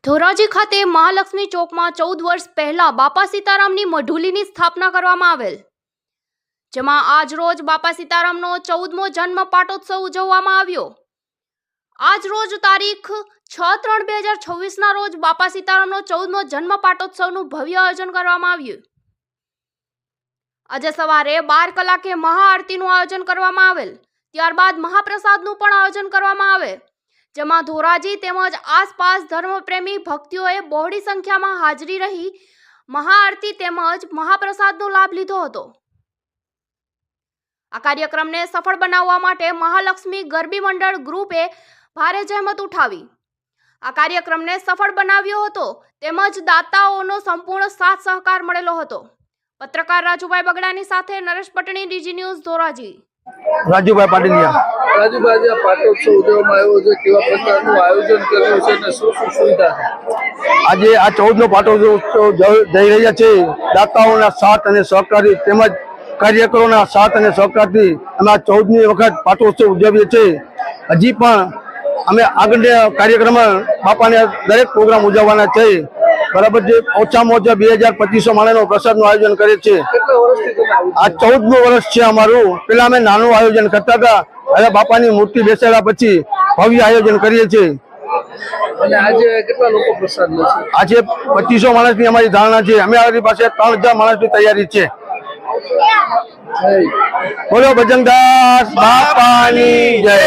ધોરાજી ખાતે મહાલક્ષ્મી ચોકમાં 14 વર્ષ પહેલા બાપા સીતારામની મઢુલીની સ્થાપના કરવામાં આવેલ, જેમાં આજ રોજ બાપા સીતારામનો 14મો જન્મ પાટોત્સવ ઉજવવામાં આવ્યો। આજ રોજ તારીખ 6/3/2026 રોજ બાપા સીતારામનો 14મો જન્મ પાટોત્સવનું ભવ્ય આયોજન કરવામાં આવ્યું। આજે સવારે 12 કલાકે મહાઆરતીનું આયોજન કરવામાં આવેલ, ત્યારબાદ મહાપ્રસાદનું પણ આયોજન કરવામાં આવે, જેમાં ધોરાજી તેમજ આસપાસ ધર્મપ્રેમી ભક્તોએ બહોળી સંખ્યામાં હાજરી રહી મહાઆરતી તેમજ મહાપ્રસાદનો લાભ લીધો હતો। આ કાર્યક્રમને સફળ બનાવવા માટે મહાલક્ષ્મી ગરબી મંડળ ગ્રુપે ભારે જહેમત ઉઠાવી આ કાર્યક્રમને સફળ બનાવ્યો હતો, તેમજ દાતાઓનો સંપૂર્ણ સાથ સહકાર મળેલો હતો। પત્રકાર રાજુભાઈ બગડાની સાથે નરેશ પટણી, ડીજી ન્યૂઝ, ધોરાજી। રાજુભાઈ પાટીલિયા। રાજુભાઈ, આ પાટોત્સવ ઉજવવામાં આવ્યો છે, કેવા પ્રકારનું આયોજન કર્યું છે અને શું શું સુવિધા છે? આજે આ 14મો પાટોત્સવ જઈ રહ્યા છે। દાતાઓના સાથ અને સહકારી તેમજ કાર્યકરોના સાથ અને સહકારથી અમે આ 14મી વખત પાટોત્સવ ઉજવીએ છીએ। હજી પણ અમે આગળના કાર્યક્રમમાં બાપાને દરેક પ્રોગ્રામ ઉજવવાના છે, બરાબર છે। ઓછામાં ઓછા 2200 માણસનો પ્રસાદનું આયોજન કરે છે। કેટલા વર્ષથી તમે આ 14મું વર્ષ છે અમારું। પેલા અમે નાનું આયોજન કરતા હતા, હવે બાપાની મૂર્તિ બેસાડ્યા પછી ભવ્ય આયોજન કરીએ છીએ। અને આજે કેટલા લોકો પ્રસાદ લે છે? આજે 2500 માણસની અમારી ધારણા છે। અમે અમારી પાસે 3000 માણસની તૈયારી છે। બોલો બજરંગદાસ બાપાની જય।